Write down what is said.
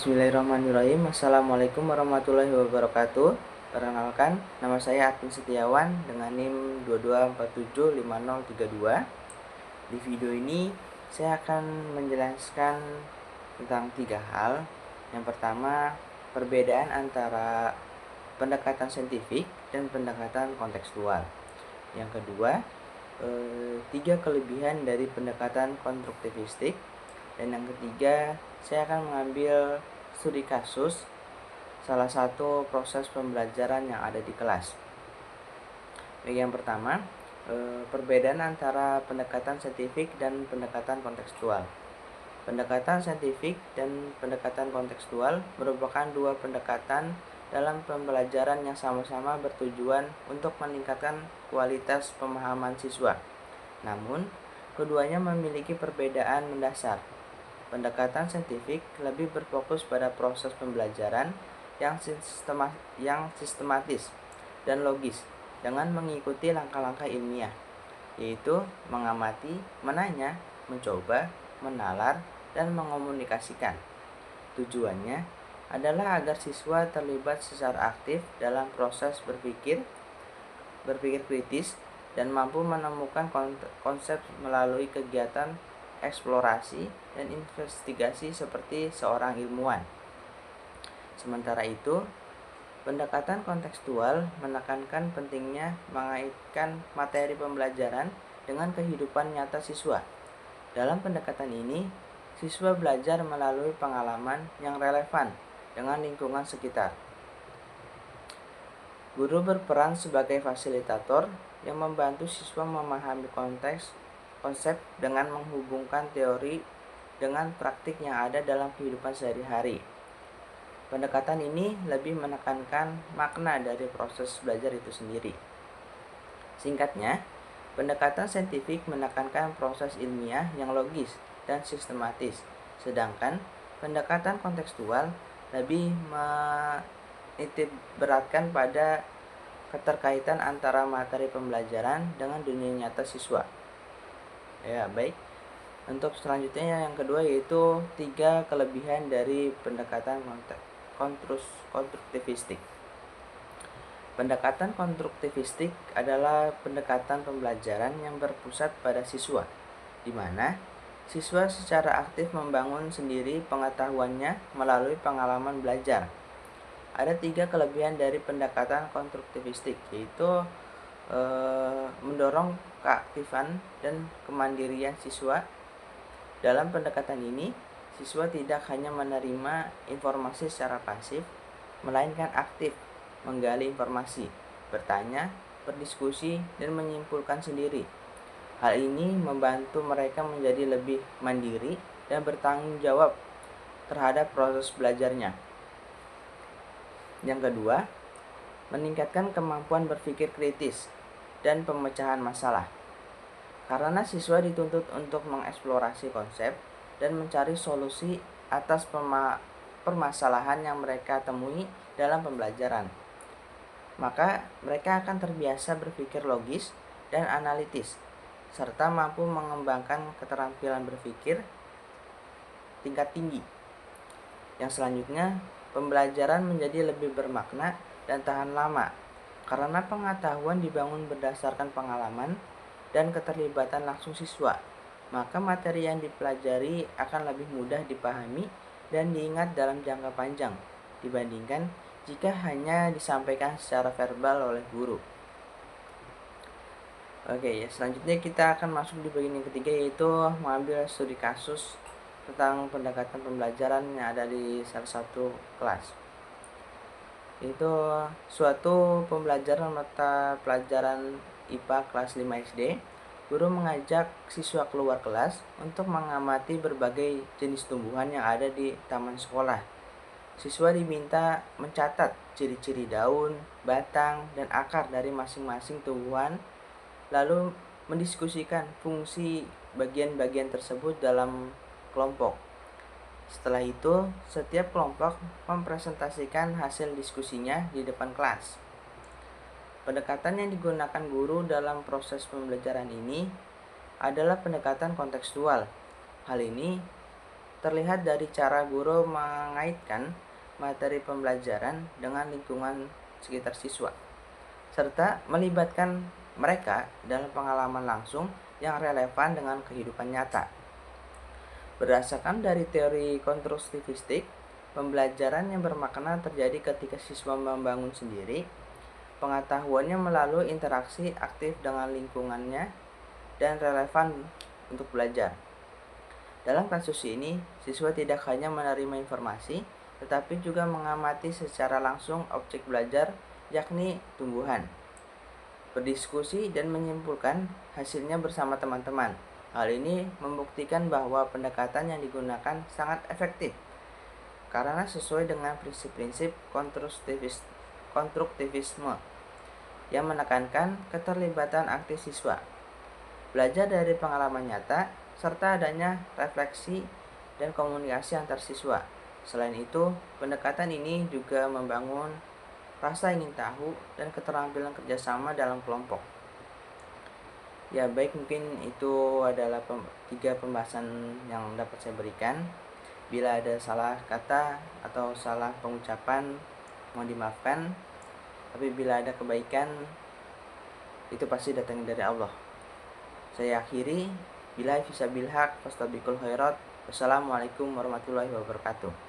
Bismillahirrahmanirrahim. Assalamualaikum warahmatullahi wabarakatuh. Perkenalkan, nama saya Arvin Setiawan dengan NIM 22475032. Di video ini saya akan menjelaskan tentang 3 hal. Yang pertama, perbedaan antara pendekatan saintifik dan pendekatan kontekstual. Yang kedua, 3 kelebihan dari pendekatan konstruktivistik. Dan yang ketiga, saya akan mengambil studi kasus salah satu proses pembelajaran yang ada di kelas. Yang pertama, perbedaan antara pendekatan saintifik dan pendekatan kontekstual. Pendekatan saintifik dan pendekatan kontekstual merupakan 2 pendekatan dalam pembelajaran yang sama-sama bertujuan untuk meningkatkan kualitas pemahaman siswa. Namun, keduanya memiliki perbedaan mendasar. Pendekatan saintifik lebih berfokus pada proses pembelajaran yang sistematis dan logis dengan mengikuti langkah-langkah ilmiah, yaitu mengamati, menanya, mencoba, menalar, dan mengomunikasikan. Tujuannya adalah agar siswa terlibat secara aktif dalam proses berpikir kritis, dan mampu menemukan konsep melalui kegiatan eksplorasi dan investigasi seperti seorang ilmuwan. Sementara itu, pendekatan kontekstual menekankan pentingnya mengaitkan materi pembelajaran dengan kehidupan nyata siswa. Dalam pendekatan ini, siswa belajar melalui pengalaman yang relevan dengan lingkungan sekitar. Guru berperan sebagai fasilitator yang membantu siswa memahami konsep dengan menghubungkan teori dengan praktik yang ada dalam kehidupan sehari-hari. Pendekatan ini lebih menekankan makna dari proses belajar itu sendiri. Singkatnya, pendekatan saintifik menekankan proses ilmiah yang logis dan sistematis, sedangkan pendekatan kontekstual lebih menitikberatkan pada keterkaitan antara materi pembelajaran dengan dunia nyata siswa. Baik. Untuk selanjutnya yang kedua yaitu 3 kelebihan dari pendekatan konstruktivistik. Pendekatan konstruktivistik adalah pendekatan pembelajaran yang berpusat pada siswa, di mana siswa secara aktif membangun sendiri pengetahuannya melalui pengalaman belajar. Ada 3 kelebihan dari pendekatan konstruktivistik, yaitu mendorong keaktifan dan kemandirian siswa. Dalam pendekatan ini, siswa tidak hanya menerima informasi secara pasif, melainkan aktif menggali informasi, bertanya, berdiskusi, dan menyimpulkan sendiri. Hal ini membantu mereka menjadi lebih mandiri dan bertanggung jawab terhadap proses belajarnya. Yang kedua, meningkatkan kemampuan berpikir kritis dan pemecahan masalah. Karena siswa dituntut untuk mengeksplorasi konsep dan mencari solusi atas permasalahan yang mereka temui dalam pembelajaran, maka mereka akan terbiasa berpikir logis dan analitis, serta mampu mengembangkan keterampilan berpikir tingkat tinggi. Yang selanjutnya, pembelajaran menjadi lebih bermakna dan tahan lama, karena pengetahuan dibangun berdasarkan pengalaman dan keterlibatan langsung siswa, maka materi yang dipelajari akan lebih mudah dipahami dan diingat dalam jangka panjang dibandingkan jika hanya disampaikan secara verbal oleh guru. Selanjutnya kita akan masuk di bagian yang ketiga, yaitu mengambil studi kasus tentang pendekatan pembelajaran yang ada di salah satu kelas. Itu suatu pembelajaran mata pelajaran IPA kelas 5 SD. Guru mengajak siswa keluar kelas untuk mengamati berbagai jenis tumbuhan yang ada di taman sekolah. Siswa diminta mencatat ciri-ciri daun, batang, dan akar dari masing-masing tumbuhan, lalu mendiskusikan fungsi bagian-bagian tersebut dalam kelompok. Setelah itu, setiap kelompok mempresentasikan hasil diskusinya di depan kelas. Pendekatan yang digunakan guru dalam proses pembelajaran ini adalah pendekatan kontekstual. Hal ini terlihat dari cara guru mengaitkan materi pembelajaran dengan lingkungan sekitar siswa, serta melibatkan mereka dalam pengalaman langsung yang relevan dengan kehidupan nyata. Berdasarkan dari teori konstruktivistik, pembelajaran yang bermakna terjadi ketika siswa membangun sendiri pengetahuannya melalui interaksi aktif dengan lingkungannya dan relevan untuk belajar. Dalam kasus ini, siswa tidak hanya menerima informasi, tetapi juga mengamati secara langsung objek belajar, yakni tumbuhan, berdiskusi dan menyimpulkan hasilnya bersama teman-teman. Hal ini membuktikan bahwa pendekatan yang digunakan sangat efektif karena sesuai dengan prinsip-prinsip konstruktivisme yang menekankan keterlibatan aktif siswa, belajar dari pengalaman nyata, serta adanya refleksi dan komunikasi antar siswa. Selain itu, pendekatan ini juga membangun rasa ingin tahu dan keterampilan kerjasama dalam kelompok. Ya baik, mungkin itu adalah 3 pembahasan yang dapat saya berikan. Bila ada salah kata atau salah pengucapan, mohon dimaafkan. Tapi bila ada kebaikan, itu pasti datang dari Allah. Saya akhiri, billahi fisabilillah, fastabiqul khairat. Wassalamualaikum warahmatullahi wabarakatuh.